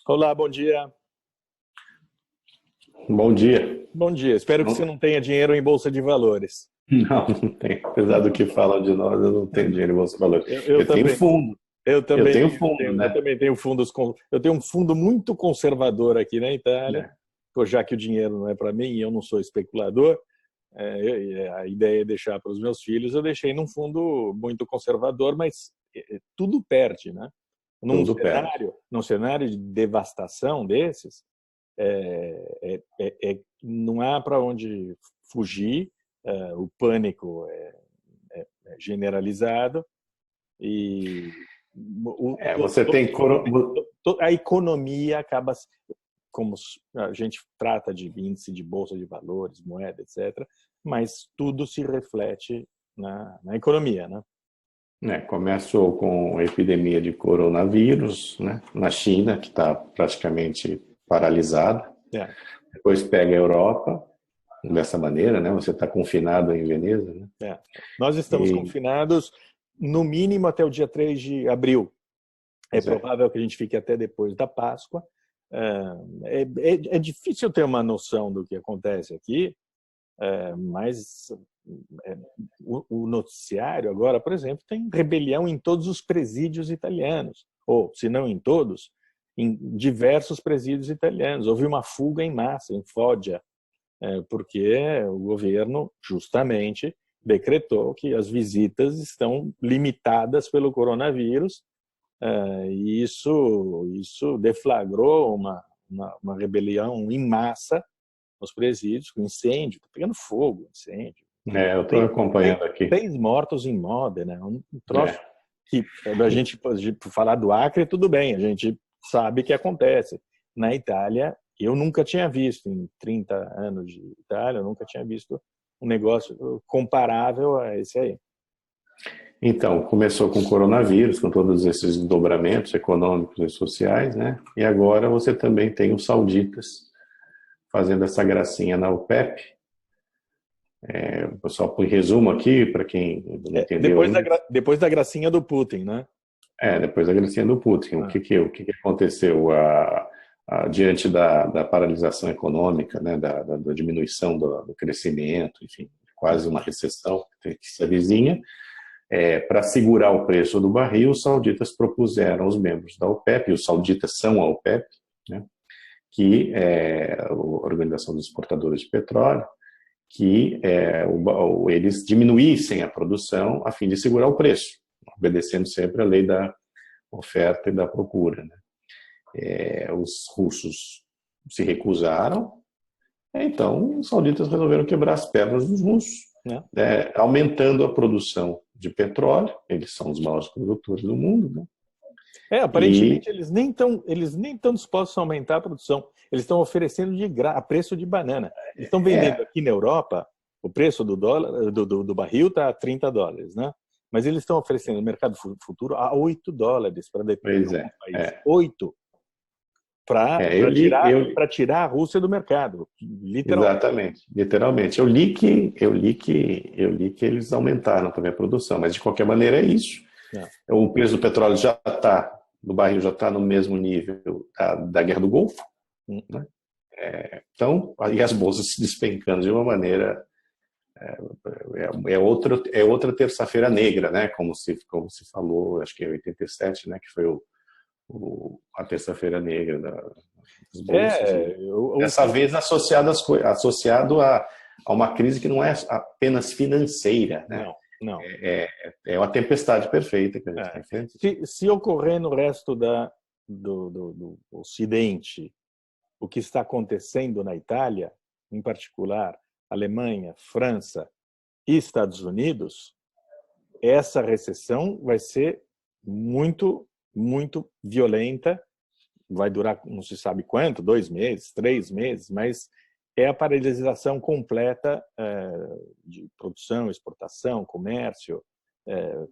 Olá, bom dia. Bom dia. Bom dia. Espero que você Não, não tenha dinheiro em bolsa de valores. não tem. Apesar do que falam de nós, eu não tenho dinheiro em bolsa de valores. Eu Eu tenho também, fundo. eu Eu também tenho tenho, fundo, eu né? também tenho fundos eu tenho um fundo muito conservador aqui na Itália, É. já que o dinheiro não é para mim e eu não sou especulador. A ideia é deixar para os meus filhos. Eu deixei num fundo muito conservador, mas tudo perde, né? Tudo perde. Num cenário de devastação desses, não há para onde fugir. O pânico é generalizado e Você tem a economia acaba, como a gente trata de índice de bolsa de valores, moeda, etc., mas tudo se reflete na economia, né? começou com a epidemia de coronavírus, né? Na China, que está praticamente paralisada. É, Depois pega a Europa, dessa maneira, né? Você está confinado em Veneza, né? é. Nós estamos E, confinados no mínimo até o dia 3 de abril. É pois é. provável que a gente fique até depois da Páscoa. É difícil ter uma noção do que acontece aqui, mas o noticiário agora, por exemplo, tem rebelião em todos os presídios italianos, ou, se não em todos, em diversos presídios italianos. Houve uma fuga em massa, em Foggia, porque o governo, justamente, decretou que as visitas estão limitadas pelo coronavírus, e isso deflagrou uma rebelião em massa nos presídios, com incêndio, tá pegando fogo, incêndio. Eu estou Tem, tem acompanhando aqui. 6 mortos em Modena, um troço É. que a gente pode falar do Acre, tudo bem, a gente sabe que acontece. Na Itália, eu nunca tinha visto, em 30 anos de Itália, eu nunca tinha visto um negócio comparável a esse aí. Então, começou com o coronavírus, com todos esses desdobramentos econômicos e sociais, né? E agora você também tem os sauditas fazendo essa gracinha na OPEP. Só por resumo aqui, para quem não entendeu ainda. Depois da gracinha do Putin, né? Depois da gracinha do Putin, Ah, o que aconteceu? Diante da paralisação econômica, né? Da diminuição do crescimento, enfim, quase uma recessão que se avizinha. Para segurar o preço do barril, os sauditas propuseram aos membros da OPEP, e os sauditas são a OPEP, né, que é a Organização dos Exportadores de Petróleo, que eles diminuíssem a produção a fim de segurar o preço, obedecendo sempre a lei da oferta e da procura. Né. Os russos se recusaram, então os sauditas resolveram quebrar as pernas dos russos, né? aumentando a produção de petróleo. Eles são os maiores produtores do mundo, né? E Aparentemente eles nem estão dispostos a aumentar a produção. Eles estão oferecendo a preço de banana. Eles estão vendendo é, aqui na Europa, o preço do dólar, do barril está a $30, né? Mas eles estão oferecendo no mercado futuro a $8 para pois alguns países. é. 8 para Eu li, eu tirar a Rússia do mercado, literalmente. exatamente, literalmente. Eu li que eles aumentaram também a produção, mas de qualquer maneira é isso. Não. O preço do petróleo do barril já está no mesmo nível da Guerra do Golfo, né? Então, e as bolsas se despencando de uma maneira outra terça-feira negra, né? Como se falou, acho que é 87, né? Que foi a terça-feira negra das bolsas. E O dessa que vez associado a uma crise que não é apenas financeira, né? não, não. É uma tempestade perfeita que a gente está enfrentando. Se ocorrer no resto do Ocidente o que está acontecendo na Itália, em particular Alemanha, França e Estados Unidos, essa recessão vai ser muito, muito violenta, vai durar não se sabe quanto, 2 meses, 3 meses, mas é a paralisação completa de produção, exportação, comércio,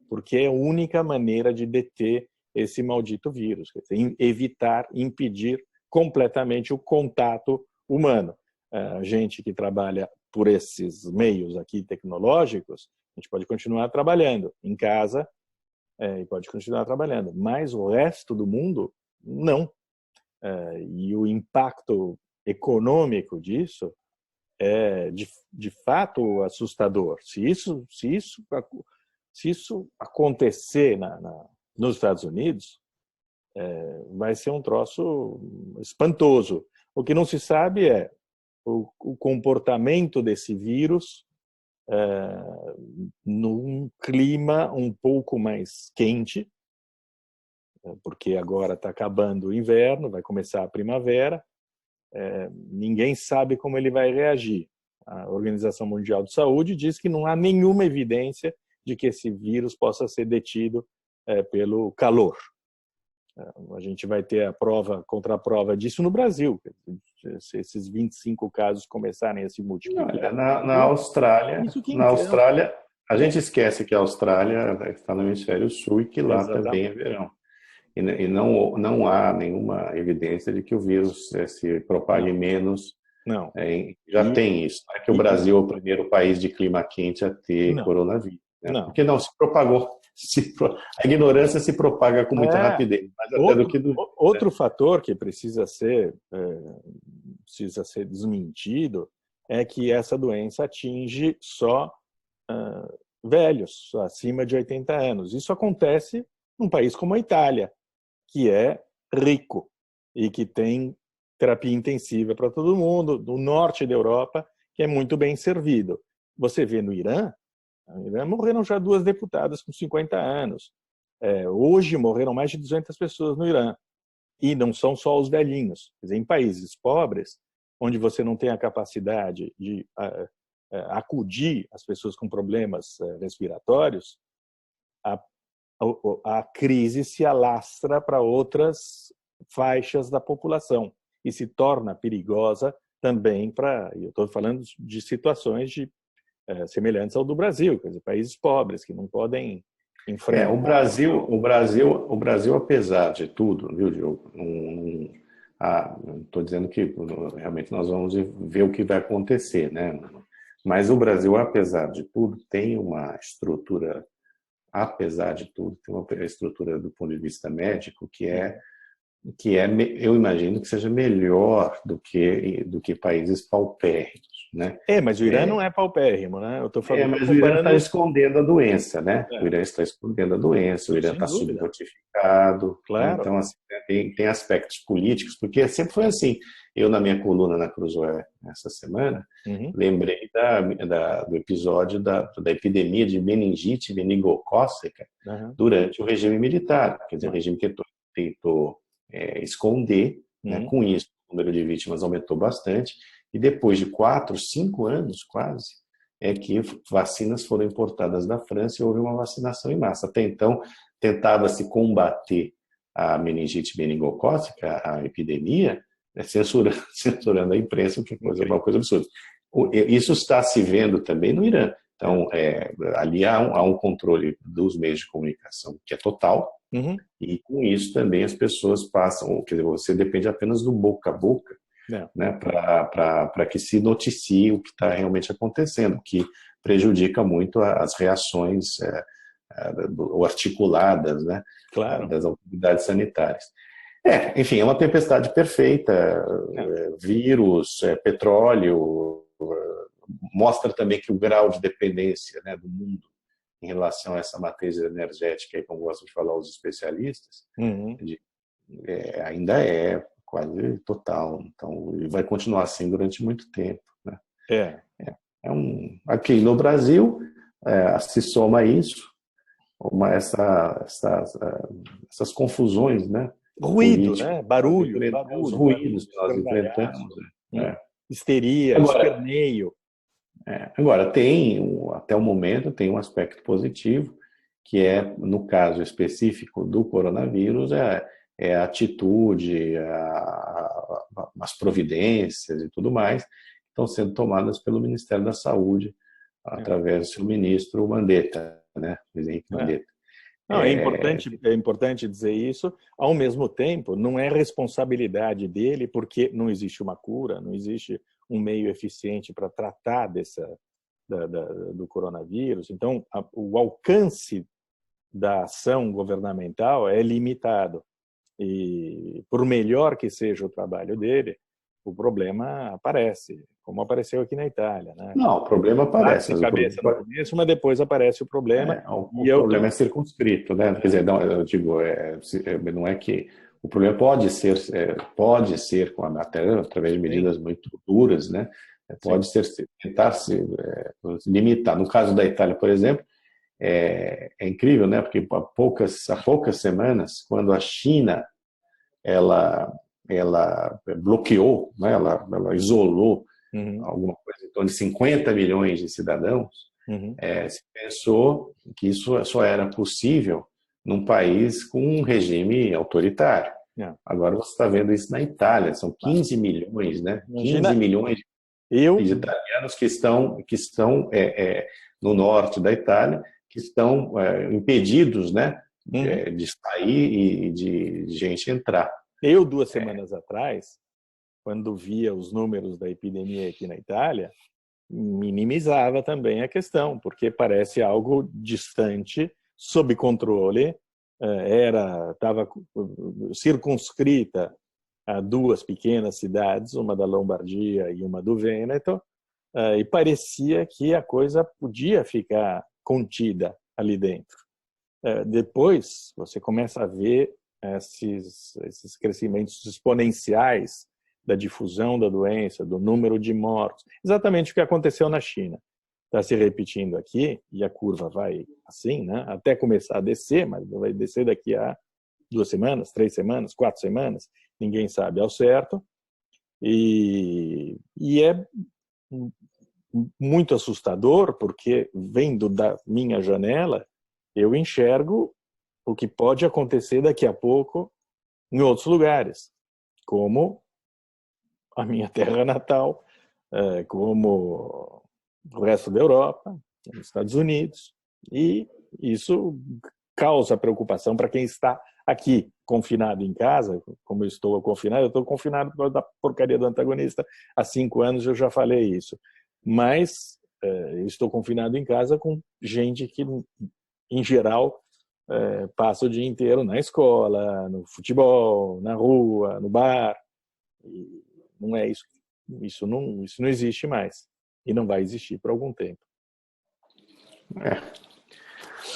porque é a única maneira de deter esse maldito vírus, quer dizer, evitar, impedir completamente o contato humano. A gente que trabalha por esses meios aqui tecnológicos, a gente pode continuar trabalhando em casa e pode continuar trabalhando, mas o resto do mundo, não. e o impacto econômico disso é de fato assustador. Se isso acontecer nos Estados Unidos, vai ser um troço espantoso. O que não se sabe é o comportamento desse vírus num clima um pouco mais quente, porque agora está acabando o inverno, vai começar a primavera, ninguém sabe como ele vai reagir. A Organização Mundial de Saúde diz que não há nenhuma evidência de que esse vírus possa ser detido pelo calor. A gente vai ter a contraprova disso no Brasil. Se esses 25 casos começarem a se multiplicar. Na Austrália, a gente esquece que a Austrália está no hemisfério sul e que lá também é verão. E não há nenhuma evidência de que o vírus se propague menos. Não. Tem isso. Não é que o Brasil é o primeiro país de clima quente a ter coronavírus. Né? Não. Porque não se propagou. A ignorância se propaga com muita rapidez. Outro fator que precisa ser desmentido é que essa doença atinge só velhos, acima de 80 anos. Isso acontece num país como a Itália, que é rico e que tem terapia intensiva para todo mundo, do norte da Europa, que é muito bem servido. Você vê no Irã morreram já 2 deputadas com 50 anos. Hoje morreram mais de 200 pessoas no Irã. E não são só os velhinhos. Quer dizer, em países pobres, onde você não tem a capacidade de acudir as pessoas com problemas respiratórios, a crise se alastra para outras faixas da população e se torna perigosa também eu estou falando de situações semelhantes ao do Brasil, quer dizer, países pobres que não podem enfrentar. O Brasil, apesar de tudo, viu, Diogo? Não estou dizendo que realmente nós vamos ver o que vai acontecer, né? Mas o Brasil, apesar de tudo, tem uma estrutura, do ponto de vista médico eu imagino que seja melhor do que países paupérrimos, né? Mas o Irã não é paupérrimo, né? Eu tô falando, mas o Irã está escondendo a doença, né? O Irã está escondendo a doença, o Irã está subnotificado. Claro. Então, assim, tem aspectos políticos, porque sempre foi assim. Eu, na minha coluna na Cruzoé, essa semana, lembrei do episódio da epidemia de meningite meningocócica durante o regime militar. Quer dizer, o regime que tentou esconder, né? Com isso o número de vítimas aumentou bastante, e depois de 4, 5 anos quase, que vacinas foram importadas da França e houve uma vacinação em massa. Até então, tentava-se combater a meningite meningocócica, a epidemia, censurando a imprensa, o que é uma coisa absurda. Isso está se vendo também no Irã. Então, ali há um controle dos meios de comunicação que é total, e com isso também as pessoas passam, quer dizer, você depende apenas do boca a boca, né, para que se noticie o que está realmente acontecendo, que prejudica muito as reações articuladas, né, das autoridades sanitárias. Enfim, é uma tempestade perfeita, vírus, petróleo, mostra também que o grau de dependência, né, do mundo em relação a essa matriz energética, como gostam de falar os especialistas, ainda é quase total. Então, e vai continuar assim durante muito tempo, né? Aqui no Brasil, se soma isso, essas confusões, né? Ruído, né? Barulho, os ruídos que nós enfrentamos. Histeria, esperneio. Agora, até o momento, tem um aspecto positivo, que no caso específico do coronavírus, a atitude, as providências e tudo mais, que estão sendo tomadas pelo Ministério da Saúde, através do seu ministro Mandetta, né? Henrique Mandetta. É importante dizer isso. Ao mesmo tempo, não é responsabilidade dele, porque não existe uma cura, não existe um meio eficiente para tratar do coronavírus. Então, o alcance da ação governamental é limitado. E por melhor que seja o trabalho dele, o problema aparece, como apareceu aqui na Itália, né? Não, o problema aparece, Bate mas cabeça no começo, mas depois aparece o problema. o E eu problema é circunscrito, né? Quer dizer, não, eu digo, não é que o problema pode ser até através de medidas muito duras, né? Pode ser tentar se limitar. No caso da Itália, por exemplo, é incrível, né? Porque há poucas semanas, quando a China ela bloqueou, né? Ela isolou Uhum, alguma coisa em torno de 50 milhões de cidadãos, uhum. se pensou que isso só era possível num país com um regime autoritário. É. Agora você está vendo isso na Itália, são 15 milhões, né? 15 Imagina, milhões eu, de italianos que estão no norte da Itália, que estão impedidos, né, uhum. de sair e de gente entrar. Eu 2 semanas atrás, quando via os números da epidemia aqui na Itália, minimizava também a questão, porque parece algo distante, sob controle, estava circunscrita a 2 pequenas cidades, uma da Lombardia e uma do Vêneto, e parecia que a coisa podia ficar contida ali dentro. Depois, você começa a ver esses crescimentos exponenciais da difusão da doença, do número de mortos. Exatamente o que aconteceu na China. Está se repetindo aqui, e a curva vai assim, né? Até começar a descer, mas vai descer daqui a 2 semanas, 3 semanas, 4 semanas, ninguém sabe ao certo. E é muito assustador, porque vendo da minha janela, eu enxergo o que pode acontecer daqui a pouco em outros lugares, como a minha terra natal, como o resto da Europa, nos Estados Unidos, e isso causa preocupação para quem está aqui confinado em casa, como eu estou confinado. Eu estou confinado por causa da porcaria do antagonista. Há 5 anos eu já falei isso, mas eu estou confinado em casa com gente que, em geral, passa o dia inteiro na escola, no futebol, na rua, no bar. E não é isso. Isso não existe mais. E não vai existir por algum tempo. É.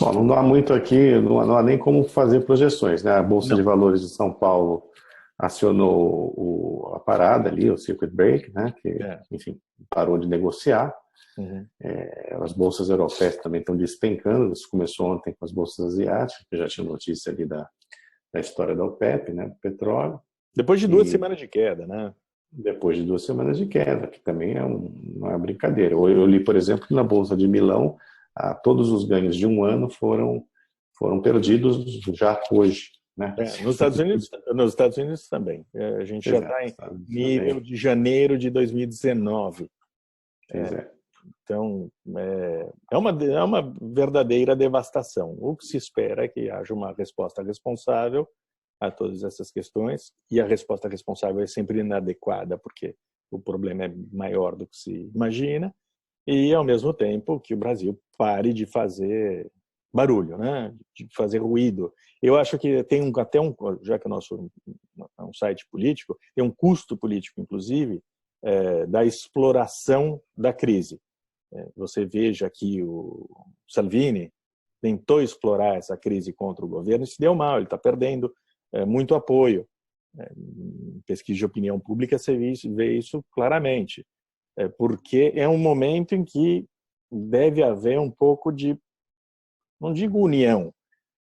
Bom, não dá muito aqui, não há nem como fazer projeções, né? A Bolsa de Não. Valores de São Paulo acionou a parada ali, o circuit break, né? Que, É. enfim, parou de negociar. Uhum. As bolsas europeias também estão despencando. Isso começou ontem com as bolsas asiáticas, que já tinha notícia ali da história da OPEP, né? Do petróleo. Depois de 2 semanas E de queda, né? depois de 2 semanas de queda, que também não é brincadeira. Eu li, por exemplo, que na Bolsa de Milão, todos os ganhos de um ano foram perdidos já hoje. Né? Nos Estados Unidos também. A gente já Exato, está em nível de janeiro de 2019. pois é. Então, é uma verdadeira devastação. O que se espera é que haja uma resposta responsável a todas essas questões, e a resposta responsável é sempre inadequada, porque o problema é maior do que se imagina, e, ao mesmo tempo, que o Brasil pare de fazer barulho, né? De fazer ruído. Eu acho que tem já que o nosso é um site político, tem um custo político, inclusive, da exploração da crise. Você veja que o Salvini tentou explorar essa crise contra o governo e se deu mal, ele está perdendo muito apoio. Em pesquisa de opinião pública você vê isso claramente, porque é um momento em que deve haver um pouco de, não digo união,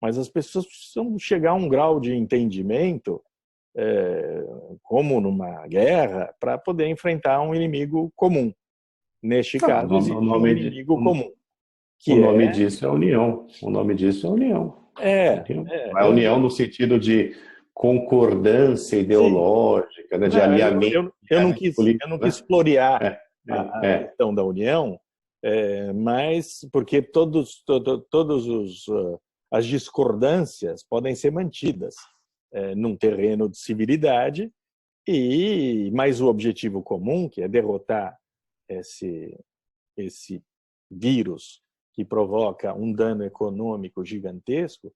mas as pessoas precisam chegar a um grau de entendimento, como numa guerra, para poder enfrentar um inimigo comum. Neste Ah, caso, existe um inimigo comum, o que nome disso é união. O nome disso é união. A eu união no sentido de concordância sim, ideológica, né, de não, alinhamento, eu político, não né? quis florear É, a é. questão da união, mas porque todos as discordâncias podem ser mantidas num terreno de civilidade, mas o objetivo comum, que é derrotar esse esse vírus que provoca um dano econômico gigantesco,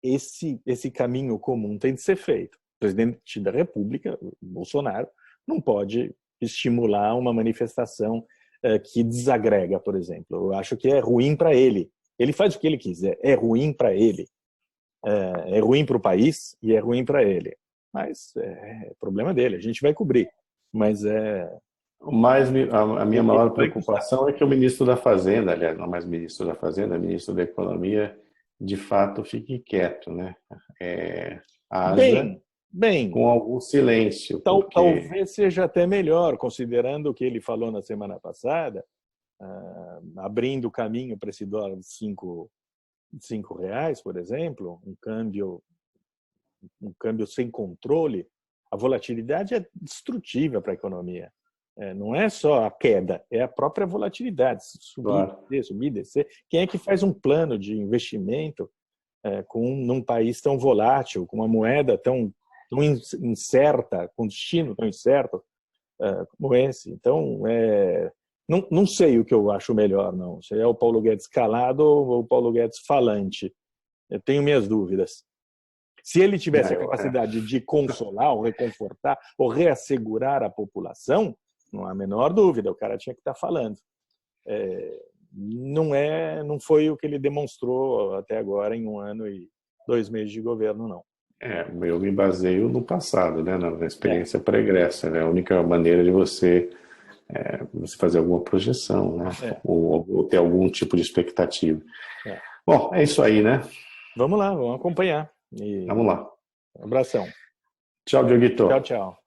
esse caminho comum tem de ser feito. O presidente da República, Bolsonaro, não pode estimular uma manifestação que desagrega, por exemplo. Eu acho que é ruim para ele. Ele faz o que ele quiser, é ruim para ele. É ruim para o país e é ruim para ele. Mas é problema dele, a gente vai cobrir. Mas a minha maior preocupação é que o ministro da Fazenda, aliás, não mais ministro da Fazenda, ministro da Economia, de fato fique quieto, né? Haja bem, com algum silêncio. Talvez seja até melhor, considerando o que ele falou na semana passada, abrindo o caminho para esse dólar de R$5, por exemplo, um câmbio sem controle. A volatilidade é destrutiva para a economia. Não é só a queda, é a própria volatilidade. Subir, descer. Quem é que faz um plano de investimento num país tão volátil, com uma moeda tão incerta, com destino tão incerto como esse? Então, não sei o que eu acho melhor, não. Se é o Paulo Guedes calado ou o Paulo Guedes falante. Eu tenho minhas dúvidas. Se ele tivesse a capacidade de consolar, ou reconfortar, ou reassegurar a população, não há a menor dúvida, o cara tinha que estar falando. Não foi o que ele demonstrou até agora em 1 ano e 2 meses de governo, não. Eu me baseio no passado, né, na experiência pregressa, né? A única maneira de você fazer alguma projeção, né? Ou ter algum tipo de expectativa. Bom, é isso aí, né? Vamos lá, vamos acompanhar. Vamos lá. Um abração. Tchau, Dioguito. Tchau, tchau.